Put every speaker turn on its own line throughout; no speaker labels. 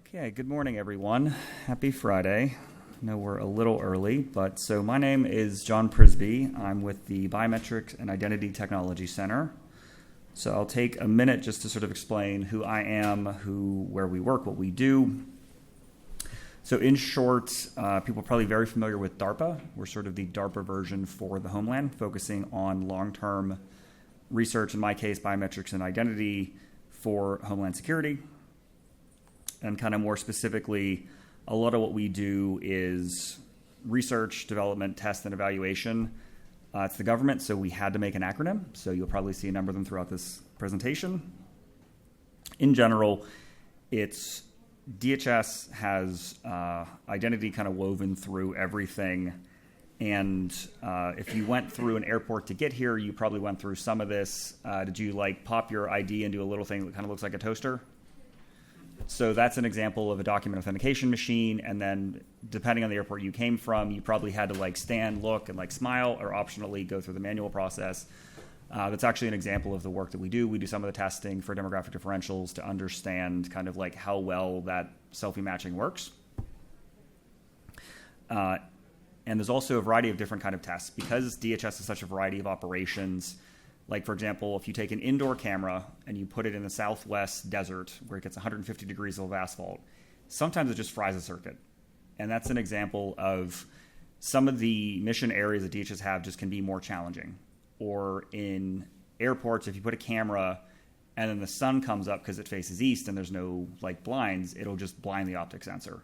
Okay, good morning, everyone. Happy Friday. I know we're a little early, but so my name is John Prisby. I'm with the Biometrics and Identity Technology Center. So I'll take a minute just to sort of explain who I am, where we work, what we do. So in short, people are probably very familiar with DARPA. We're sort of the DARPA version for the homeland, focusing on long-term research, in my case, biometrics and identity for homeland security. And kind of more specifically, a lot of what we do is research, development, test, and evaluation. It's the government, so we had to make an acronym. So you'll probably see a number of them throughout this presentation. In general, it's DHS has identity kind of woven through everything. And if you went through an airport to get here, you probably went through some of this. Did you pop your ID into a little thing that kind of looks like a toaster? So that's an example of a document authentication machine. And then depending on the airport you came from, you probably had to stand, look, and smile, or optionally go through the manual process. That's actually an example of the work that we do. We do some of the testing for demographic differentials to understand kind of how well that selfie matching works. And there's also a variety of different kind of tests. Because DHS has such a variety of operations, for example, if you take an indoor camera and you put it in the southwest desert where it gets 150 degrees of asphalt, sometimes it just fries a circuit. And that's an example of some of the mission areas that DHS have just can be more challenging. Or in airports, if you put a camera and then the sun comes up because it faces east and there's no blinds, it'll just blind the optic sensor.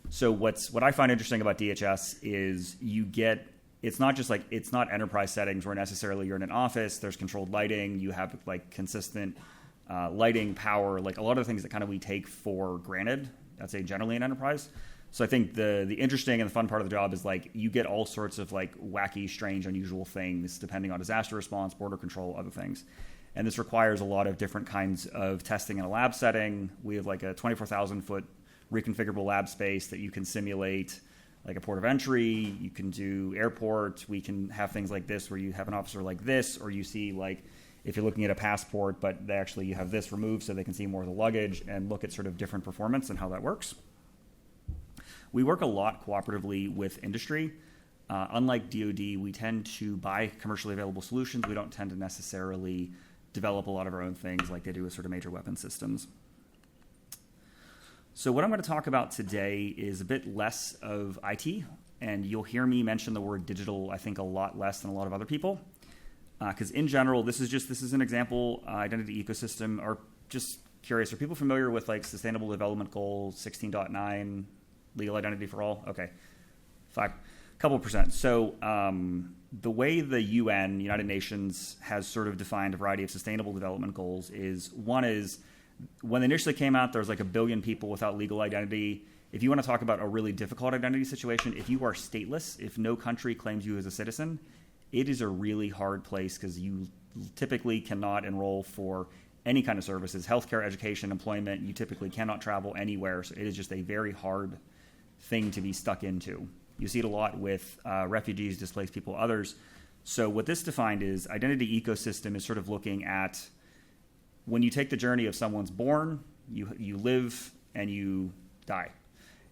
So what I find interesting about DHS is it's not just it's not enterprise settings where necessarily you're in an office, there's controlled lighting, you have consistent lighting, power, a lot of the things that kind of we take for granted, I'd say generally in enterprise. So I think the interesting and the fun part of the job is you get all sorts of wacky, strange, unusual things depending on disaster response, border control, other things. And this requires a lot of different kinds of testing in a lab setting. We have a 24,000 foot reconfigurable lab space that you can simulate a port of entry. You can do airports. We can have things like this where you have an officer like this, or you see if you're looking at a passport, but you have this removed so they can see more of the luggage and look at sort of different performance and how that works. We work a lot cooperatively with industry. Unlike DoD, we tend to buy commercially available solutions. We don't tend to necessarily develop a lot of our own things like they do with sort of major weapon systems. So what I'm going to talk about today is a bit less of IT, and you'll hear me mention the word digital, I think, a lot less than a lot of other people. Because in general, this is an example identity ecosystem. Or just curious, are people familiar with Sustainable Development Goal 16.9, legal identity for all? Okay, couple percent. So the way the UN, United Nations, has sort of defined a variety of sustainable development goals is one is when they initially came out, there was 1 billion people without legal identity. If you want to talk about a really difficult identity situation, if you are stateless, if no country claims you as a citizen, it is a really hard place because you typically cannot enroll for any kind of services, healthcare, education, employment. You typically cannot travel anywhere. So it is just a very hard thing to be stuck into. You see it a lot with refugees, displaced people, others. So what this defined is identity ecosystem is sort of looking at when you take the journey of someone's born, you live, and you die.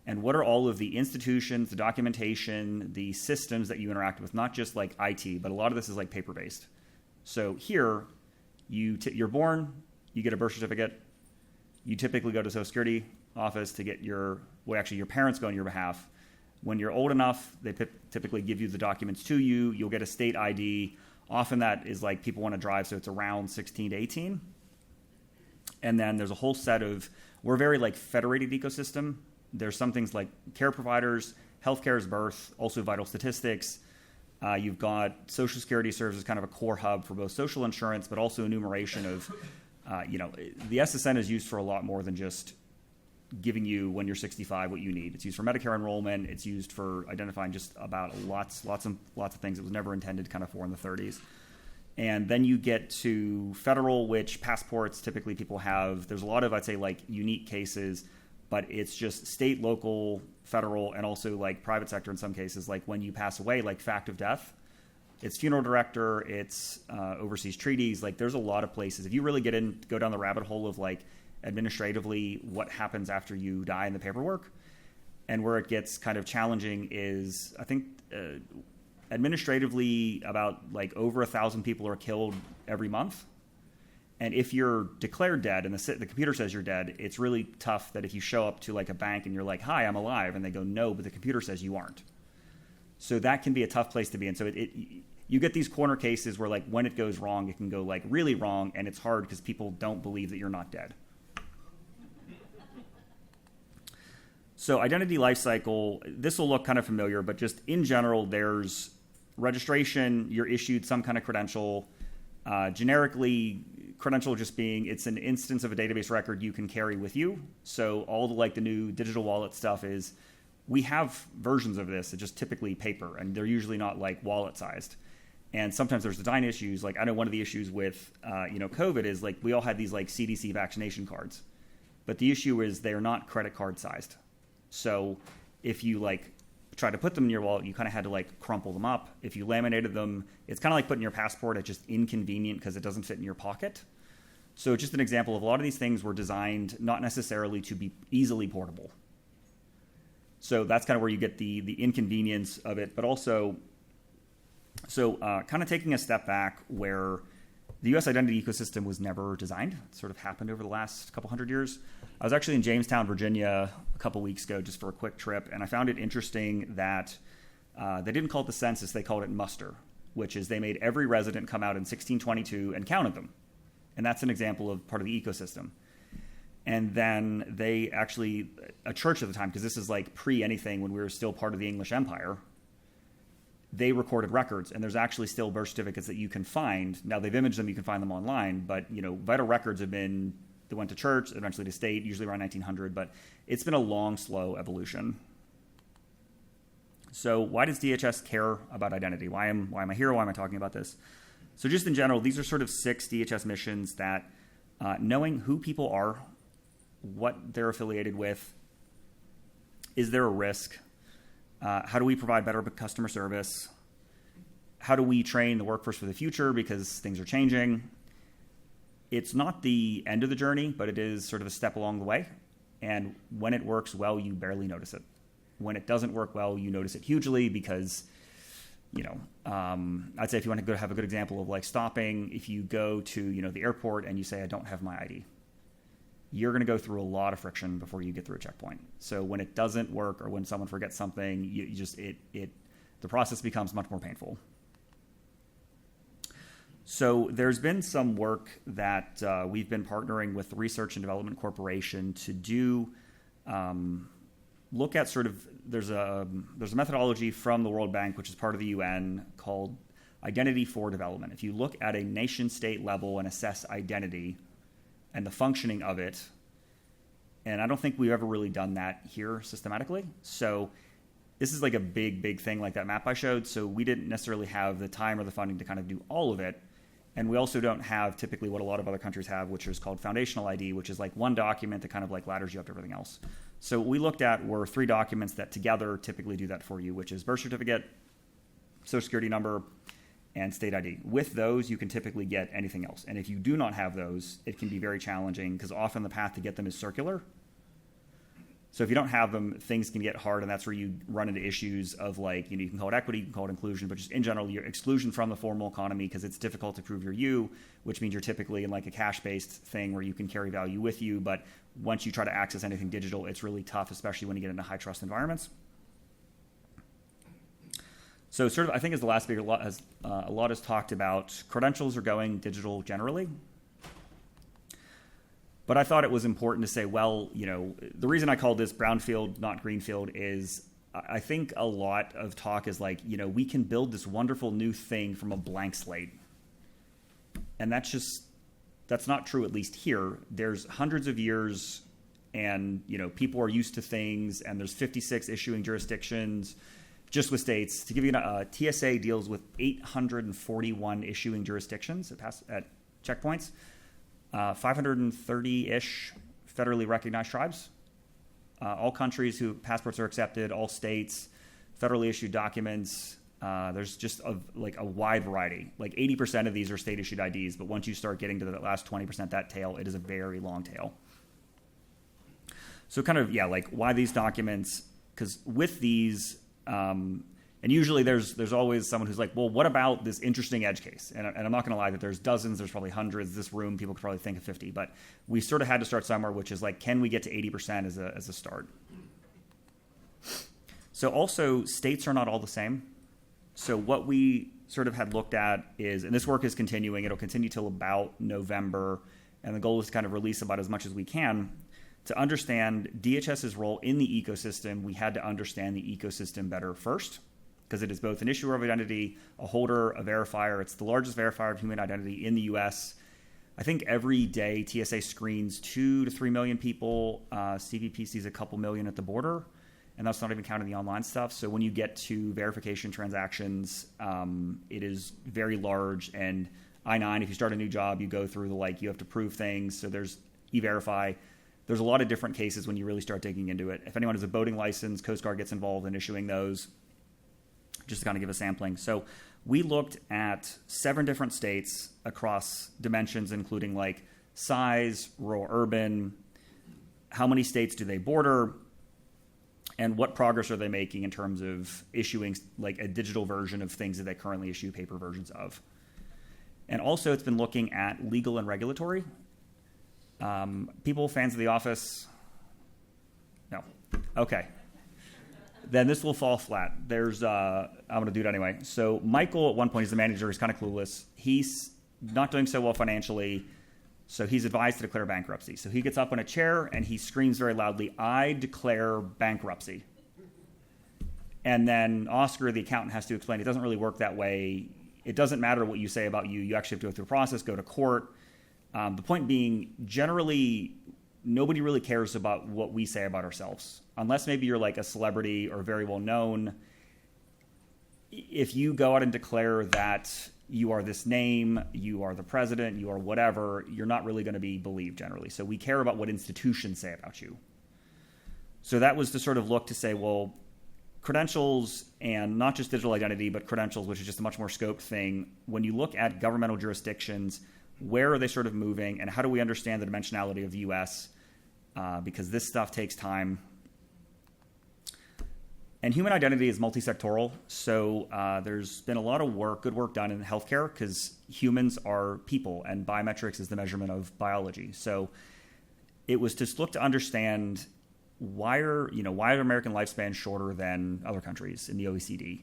And what are all of the institutions, the documentation, the systems that you interact with, not just IT, but a lot of this is paper-based. So here, you're born, you get a birth certificate, you typically go to the Social Security office to get your parents go on your behalf. When you're old enough, they typically give you the documents to you, you'll get a state ID. Often that is people want to drive, so it's around 16 to 18. And then there's a whole set of, we're very federated ecosystem. There's some things like care providers, healthcare is birth, also vital statistics. You've got Social Security serves as kind of a core hub for both social insurance, but also enumeration of, the SSN is used for a lot more than just giving you when you're 65 what you need. It's used for Medicare enrollment. It's used for identifying just about lots of things it was never intended kind of for in the 30s. And then you get to federal, which passports typically people have. There's a lot of, I'd say, unique cases, but it's just state, local, federal, and also private sector in some cases. When you pass away, fact of death, it's funeral director, it's overseas treaties. There's a lot of places. If you really go down the rabbit hole of administratively what happens after you die in the paperwork. And where it gets kind of challenging is, I think, administratively about like over 1,000 people are killed every month. And if you're declared dead and the computer says you're dead, it's really tough that if you show up to like a bank and you're like, hi, I'm alive, and they go, no, but the computer says you aren't. So that can be a tough place to be in. So you get these corner cases where like when it goes wrong, it can go like really wrong, and it's hard because people don't believe that you're not dead. So identity lifecycle, this will look kind of familiar, but just in general, there's registration, you're issued some kind of credential. Generically, credential just being it's an instance of a database record you can carry with you. So all the new digital wallet stuff is, we have versions of this, it's just typically paper, and they're usually not like wallet sized. And sometimes there's design issues. Like I know one of the issues with COVID is like we all had these like CDC vaccination cards, but the issue is they're not credit card sized. So if you like try to put them in your wallet, you kind of had to like crumple them up. If you laminated them, it's kind of like putting your passport. It's just inconvenient because it doesn't fit in your pocket. So just an example of a lot of these things were designed not necessarily to be easily portable. So that's kind of where you get the inconvenience of it, but also, kind of taking a step back where the U.S. identity ecosystem was never designed. It sort of happened over the last couple hundred years. I was actually in Jamestown, Virginia a couple weeks ago just for a quick trip, and I found it interesting that they didn't call it the census, they called it muster, which is they made every resident come out in 1622 and counted them. And that's an example of part of the ecosystem. And then they actually, a church at the time, because this is like pre-anything when we were still part of the English Empire, they recorded records, and there's actually still birth certificates that you can find. Now they've imaged them, you can find them online, but vital records they went to church, eventually to state, usually around 1900, but it's been a long, slow evolution. So why does DHS care about identity? Why am I here? Why am I talking about this? So just in general, these are sort of 6 DHS missions that knowing who people are, what they're affiliated with, is there a risk? How do we provide better customer service? How do we train the workforce for the future because things are changing? It's not the end of the journey, but it is sort of a step along the way. And when it works well, you barely notice it. When it doesn't work well, you notice it hugely because, I'd say if you want to go have a good example of like stopping, if you go to, the airport and you say, I don't have my ID, you're going to go through a lot of friction before you get through a checkpoint. So when it doesn't work or when someone forgets something, the process becomes much more painful. So there's been some work that we've been partnering with the Research and Development Corporation to do, look at sort of, there's a methodology from the World Bank, which is part of the UN, called Identity for Development. If you look at a nation state level and assess identity and the functioning of it, and I don't think we've ever really done that here systematically. So this is like a big thing like that map I showed. So we didn't necessarily have the time or the funding to kind of do all of it. And we also don't have typically what a lot of other countries have, which is called foundational ID, which is like one document that kind of like ladders you up to everything else. So what we looked at were 3 documents that together typically do that for you, which is birth certificate, social security number, and state ID. With those, you can typically get anything else. And if you do not have those, it can be very challenging because often the path to get them is circular. So if you don't have them, things can get hard, and that's where you run into issues of like, you can call it equity, you can call it inclusion, but just in general, your exclusion from the formal economy because it's difficult to prove you, which means you're typically in like a cash-based thing where you can carry value with you, but once you try to access anything digital, it's really tough, especially when you get into high-trust environments. So sort of, I think as the last speaker, a lot has talked about, credentials are going digital generally. But I thought it was important to say, well, the reason I called this Brownfield, not Greenfield, is I think a lot of talk is like, we can build this wonderful new thing from a blank slate. And that's not true, at least here. There's hundreds of years and, people are used to things, and there's 56 issuing jurisdictions just with states. To give you TSA deals with 841 issuing jurisdictions at checkpoints. 530-ish federally recognized tribes, all countries whose passports are accepted, all states, federally issued documents. There's just a wide variety. Like 80% of these are state issued IDs, but once you start getting to the last 20%, that tail, it is a very long tail. So kind of, yeah, like why these documents? Because with these, and usually there's always someone who's like, well, what about this interesting edge case? And I'm not going to lie that there's dozens, there's probably hundreds. This room, people could probably think of 50. But we sort of had to start somewhere, which is like, can we get to 80% as a start? So also, states are not all the same. So what we sort of had looked at is, and this work is continuing, it'll continue till about November, and the goal is to kind of release about as much as we can. To understand DHS's role in the ecosystem, we had to understand the ecosystem better first, because it is both an issuer of identity, a holder, a verifier. It's the largest verifier of human identity in the US. I think every day TSA screens 2 to 3 million people. CBP sees a couple million at the border, and that's not even counting the online stuff. So when you get to verification transactions, it is very large. And I-9, if you start a new job, you go through you have to prove things. So there's E-Verify. There's a lot of different cases when you really start digging into it. If anyone has a boating license, Coast Guard gets involved in issuing those, just to kind of give a sampling. So we looked at 7 different states across dimensions, including like size, rural, urban, how many states do they border, and what progress are they making in terms of issuing like a digital version of things that they currently issue paper versions of. And also it's been looking at legal and regulatory. People, fans of The Office? No. Okay. Then this will fall flat. I'm going to do it anyway. So Michael, at one point, he's the manager. He's kind of clueless. He's not doing so well financially, so he's advised to declare bankruptcy. So he gets up in a chair and he screams very loudly, "I declare bankruptcy." And then Oscar, the accountant, has to explain it doesn't really work that way. It doesn't matter what you say about you. You actually have to go through a process, go to court. The point being, generally, nobody really cares about what we say about ourselves. Unless maybe you're like a celebrity or very well known. If you go out and declare that you are this name, you are the president, you are whatever, you're not really going to be believed generally. So we care about what institutions say about you. So that was to sort of look to say, well, credentials, and not just digital identity, but credentials, which is just a much more scoped thing. When you look at governmental jurisdictions, where are they sort of moving, and how do we understand the dimensionality of the U.S.? Because this stuff takes time. And human identity is multi-sectoral, so there's been a lot of good work done in healthcare, because humans are people, and biometrics is the measurement of biology. So it was to look to understand why are American lifespans shorter than other countries in the OECD,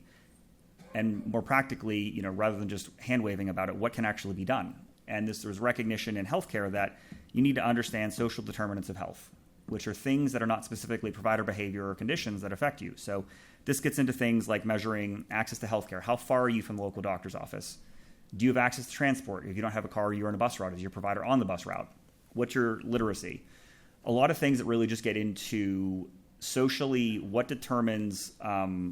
and more practically, rather than just hand waving about it, what can actually be done? And there's recognition in healthcare that you need to understand social determinants of health, which are things that are not specifically provider behavior or conditions that affect you. So this gets into things like measuring access to healthcare. How far are you from the local doctor's office? Do you have access to transport? If you don't have a car, you're on a bus route. Is your provider on the bus route? What's your literacy? A lot of things that really just get into socially what determines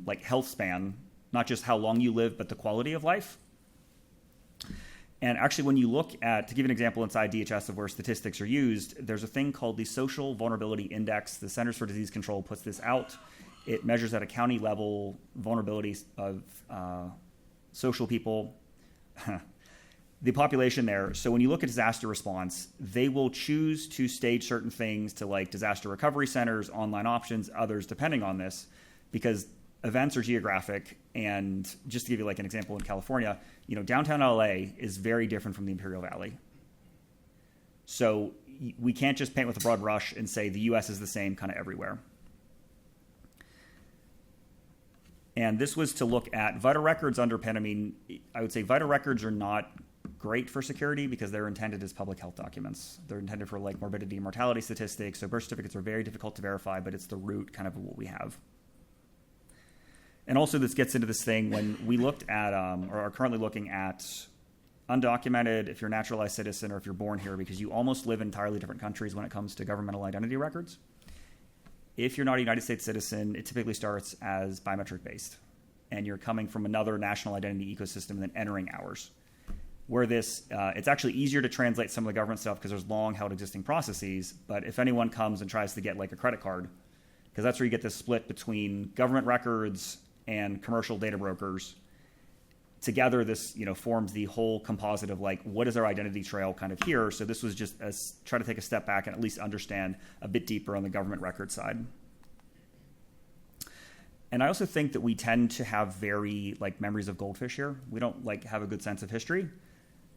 like health span, not just how long you live, but the quality of life. And actually, when you look at, to give an example inside DHS of where statistics are used, there's a thing called the Social Vulnerability Index. The Centers for Disease Control puts this out. It measures at a county level vulnerabilities of social people, the population there. So when you look at disaster response, they will choose to stage certain things to like disaster recovery centers, online options, others depending on this, because events are geographic. And just to give you like an example in California, downtown LA is very different from the Imperial Valley. So we can't just paint with a broad brush and say the US is the same kind of everywhere. And this was to look at vital records underpin. I mean, I would say vital records are not great for security because they're intended as public health documents. They're intended for like morbidity and mortality statistics. So birth certificates are very difficult to verify, but it's the root kind of what we have. And also this gets into this thing when we looked at, or are currently looking at undocumented, if you're a naturalized citizen or if you're born here, because you almost live in entirely different countries when it comes to governmental identity records. If you're not a United States citizen, it typically starts as biometric based, and you're coming from another national identity ecosystem than entering ours. Where this, it's actually easier to translate some of the government stuff because there's long held existing processes, but if anyone comes and tries to get like a credit card, because that's where you get this split between government records and commercial data brokers, together this, forms the whole composite of like, what is our identity trail kind of here? So this was just try to take a step back and at least understand a bit deeper on the government record side. And I also think that we tend to have very like memories of goldfish here. We don't like have a good sense of history.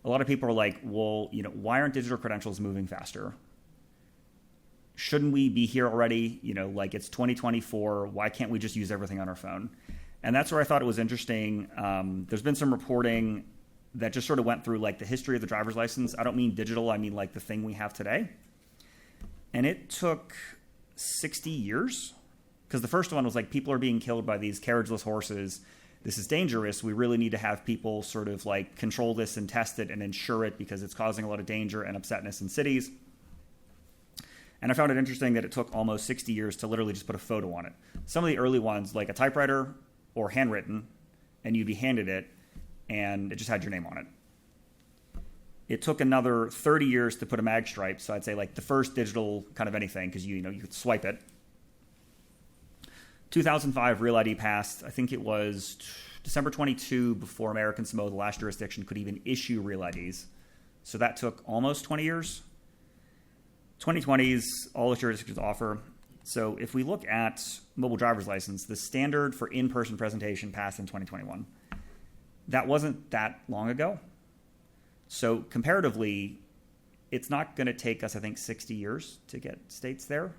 A lot of people are like, well, why aren't digital credentials moving faster? Shouldn't we be here already? Like it's 2024. Why can't we just use everything on our phone? And that's where I thought it was interesting. There's been some reporting that just sort of went through like the history of the driver's license. I don't mean digital. I mean like the thing we have today. And it took 60 years because the first one was like people are being killed by these carriageless horses. This is dangerous. We really need to have people sort of like control this and test it and ensure it because it's causing a lot of danger and upsetness in cities. And I found it interesting that it took almost 60 years to literally just put a photo on it. Some of the early ones, like a typewriter or handwritten, and you'd be handed it, and it just had your name on it. It took another 30 years to put a mag stripe, so I'd say like the first digital kind of anything, because you could swipe it. 2005, Real ID passed. I think it was December 22 before American Samoa, the last jurisdiction, could even issue Real IDs. So that took almost 20 years. 2020s, all the jurisdictions offer. So if we look at mobile driver's license, the standard for in-person presentation passed in 2021. That wasn't that long ago. So comparatively, it's not going to take us, I think, 60 years to get states there.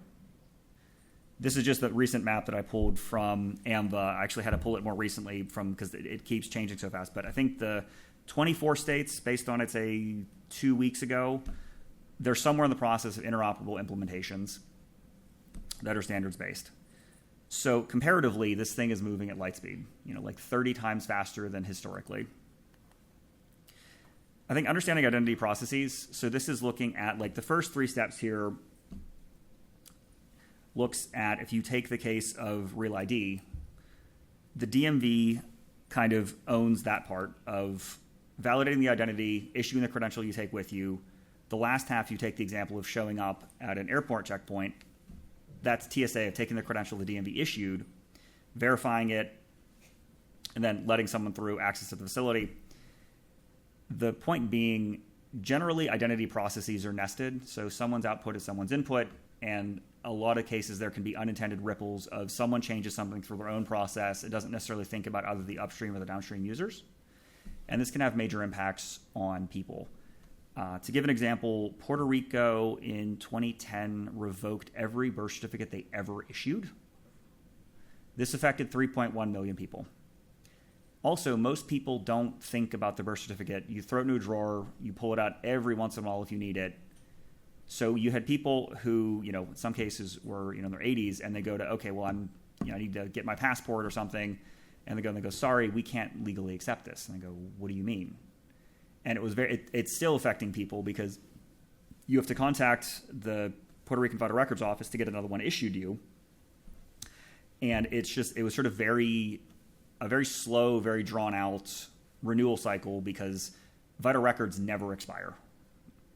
This is just the recent map that I pulled from AMVA. I actually had to pull it more recently because it keeps changing so fast. But I think the 24 states, based on, I'd say, 2 weeks ago, they're somewhere in the process of interoperable implementations that are standards-based. So comparatively, this thing is moving at light speed, like 30 times faster than historically. I think understanding identity processes, so this is looking at like the first 3 steps here looks at if you take the case of Real ID, the DMV kind of owns that part of validating the identity, issuing the credential you take with you. The last half, you take the example of showing up at an airport checkpoint. That's TSA of taking the credential the DMV issued, verifying it, and then letting someone through access to the facility. The point being, generally, identity processes are nested. So someone's output is someone's input, and a lot of cases there can be unintended ripples of someone changes something through their own process. It doesn't necessarily think about either the upstream or the downstream users. And this can have major impacts on people. To give an example, Puerto Rico in 2010 revoked every birth certificate they ever issued. This affected 3.1 million people. Also, most people don't think about the birth certificate. You throw it in a drawer, you pull it out every once in a while if you need it. So you had people who, in some cases were, in their 80s, and they go to, okay, well, I need to get my passport or something. And they go, sorry, we can't legally accept this. And I go, what do you mean? And it was it's still affecting people because you have to contact the Puerto Rican Vital Records Office to get another one issued to you. And it was sort of a very slow, very drawn out renewal cycle because vital records never expire.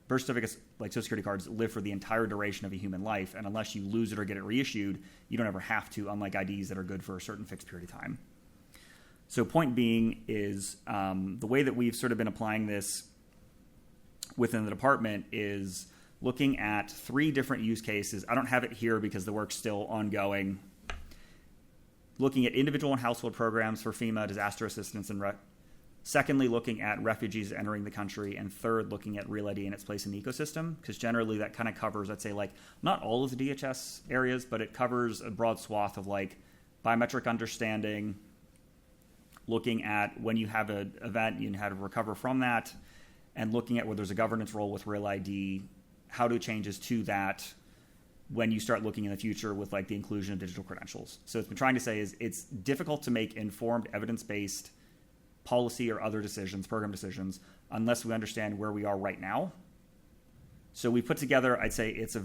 Birth certificates, like Social Security cards, live for the entire duration of a human life. And unless you lose it or get it reissued, you don't ever have to, unlike IDs that are good for a certain fixed period of time. So point being is the way that we've sort of been applying this within the department is looking at 3 different use cases. I don't have it here because the work's still ongoing. Looking at individual and household programs for FEMA, disaster assistance, and secondly, looking at refugees entering the country, and third, looking at Real ID and its place in the ecosystem, because generally that kind of covers, I'd say, like not all of the DHS areas, but it covers a broad swath of like biometric understanding, looking at when you have an event and how to recover from that, and looking at where there's a governance role with Real ID, how do changes to that when you start looking in the future with like the inclusion of digital credentials. So it's been trying to say is it's difficult to make informed evidence-based policy or other decisions, program decisions, unless we understand where we are right now. So we put together, I'd say it's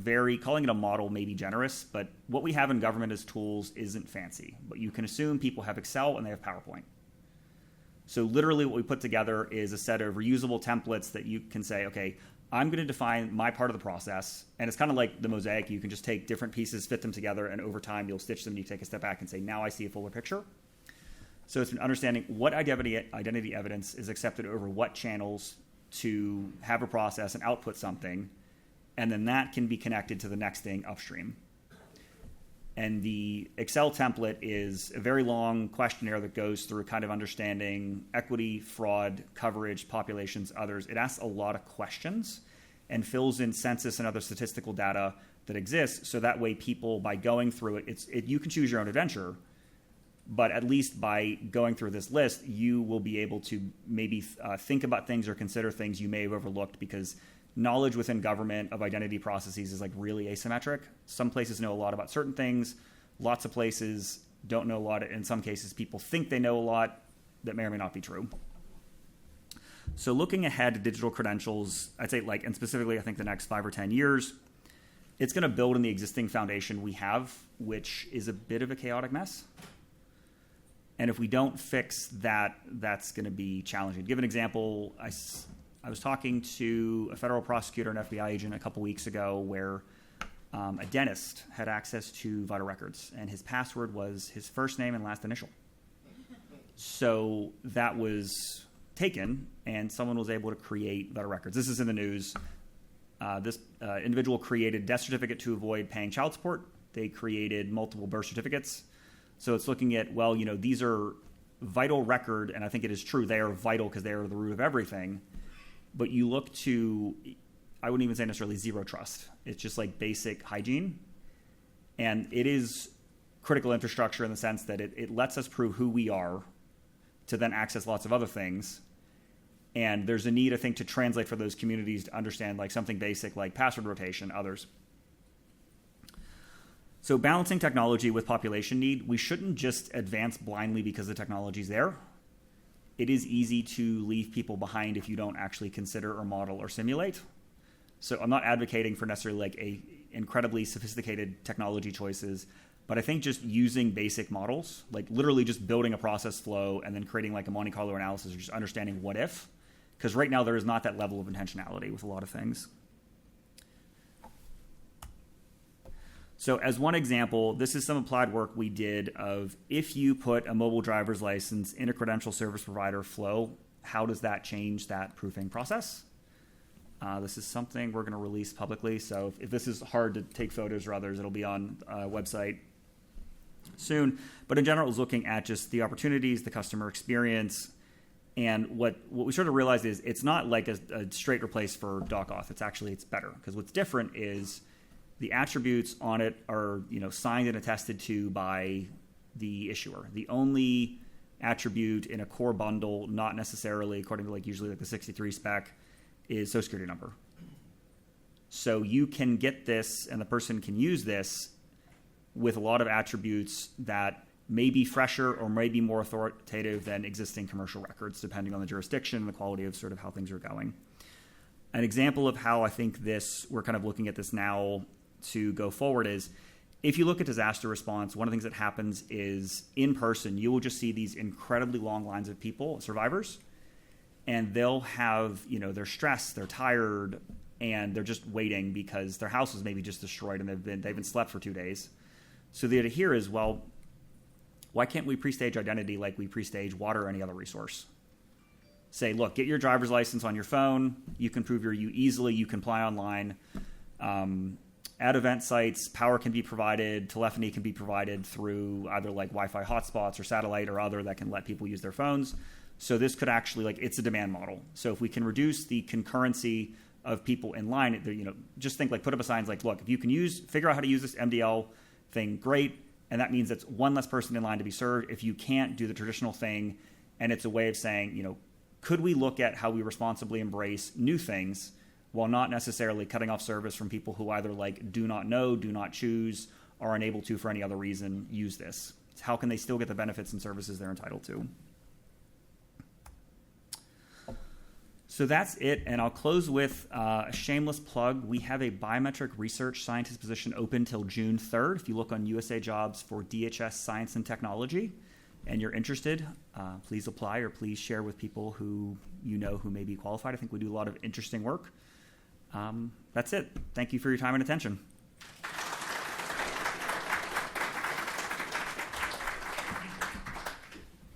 calling it a model may be generous, but what we have in government as tools isn't fancy. But you can assume people have Excel and they have PowerPoint. So literally what we put together is a set of reusable templates that you can say, okay, I'm going to define my part of the process. And it's kind of like the mosaic. You can just take different pieces, fit them together, and over time you'll stitch them. You take a step back and say, now I see a fuller picture. So it's been understanding what identity evidence is accepted over what channels to have a process and output something, and then that can be connected to the next thing upstream. And the Excel template is a very long questionnaire that goes through kind of understanding equity, fraud, coverage, populations, others. It asks a lot of questions and fills in census and other statistical data that exists, so that way people, by going through it, you can choose your own adventure, but at least by going through this list, you will be able to maybe think about things or consider things you may have overlooked, because knowledge within government of identity processes is like really asymmetric. Some places know a lot about certain things. Lots of places don't know a lot. In some cases, people think they know a lot that may or may not be true. So looking ahead to digital credentials, I'd say and specifically I think the next 5 or 10 years, it's going to build on the existing foundation we have, which is a bit of a chaotic mess. And if we don't fix that, that's going to be challenging. To give an example, I was talking to a federal prosecutor and FBI agent a couple weeks ago where a dentist had access to vital records, and his password was his first name and last initial. So that was taken, and someone was able to create vital records. This is in the news. This individual created a death certificate to avoid paying child support. They created multiple birth certificates. So it's looking at, these are vital record, and I think it is true. They are vital because they are the root of everything. But you look to, I wouldn't even say necessarily zero trust. It's just like basic hygiene. And it is critical infrastructure in the sense that it lets us prove who we are to then access lots of other things. And there's a need, I think, to translate for those communities to understand something basic like password rotation, others. So balancing technology with population need, we shouldn't just advance blindly because the technology's there. It is easy to leave people behind if you don't actually consider or model or simulate. So I'm not advocating for necessarily a incredibly sophisticated technology choices, but I think just using basic models, literally just building a process flow and then creating a Monte Carlo analysis, or just understanding what if, because right now there is not that level of intentionality with a lot of things. So as one example, this is some applied work we did of if you put a mobile driver's license in a credential service provider flow, how does that change that proofing process? This is something we're going to release publicly. So if this is hard to take photos or others, it'll be on a website soon. But in general, it was looking at just the opportunities, the customer experience. And what we sort of realized is it's not like a straight replace for DocAuth. It's better, because what's different is the attributes on it are, signed and attested to by the issuer. The only attribute in a core bundle, not necessarily according to usually the 63 spec, is Social Security number. So you can get this, and the person can use this with a lot of attributes that may be fresher or may be more authoritative than existing commercial records, depending on the jurisdiction and the quality of sort of how things are going. An example of how I think we're kind of looking at this now to go forward is, if you look at disaster response, one of the things that happens is in person, you will just see these incredibly long lines of people, survivors, and they'll have, they're stressed, they're tired, and they're just waiting because their house was maybe just destroyed and they've been slept for 2 days. So the idea here is, well, why can't we pre-stage identity like we pre-stage water or any other resource? Say, look, get your driver's license on your phone. You can prove you easily. You can apply online. At event sites, power can be provided, telephony can be provided through either Wi-Fi hotspots or satellite or other that can let people use their phones. So this could actually, it's a demand model. So if we can reduce the concurrency of people in line, just think put up a sign look, if you can figure out how to use this MDL thing, great. And that means it's one less person in line to be served. If you can't do the traditional thing, and it's a way of saying, could we look at how we responsibly embrace new things while not necessarily cutting off service from people who either do not know, do not choose, or are unable to, for any other reason, use this? How can they still get the benefits and services they're entitled to? So that's it, and I'll close with a shameless plug. We have a biometric research scientist position open till June 3rd. If you look on USA Jobs for DHS Science and Technology and you're interested, please apply or please share with people who who may be qualified. I think we do a lot of interesting work. That's it. Thank you for your time and attention.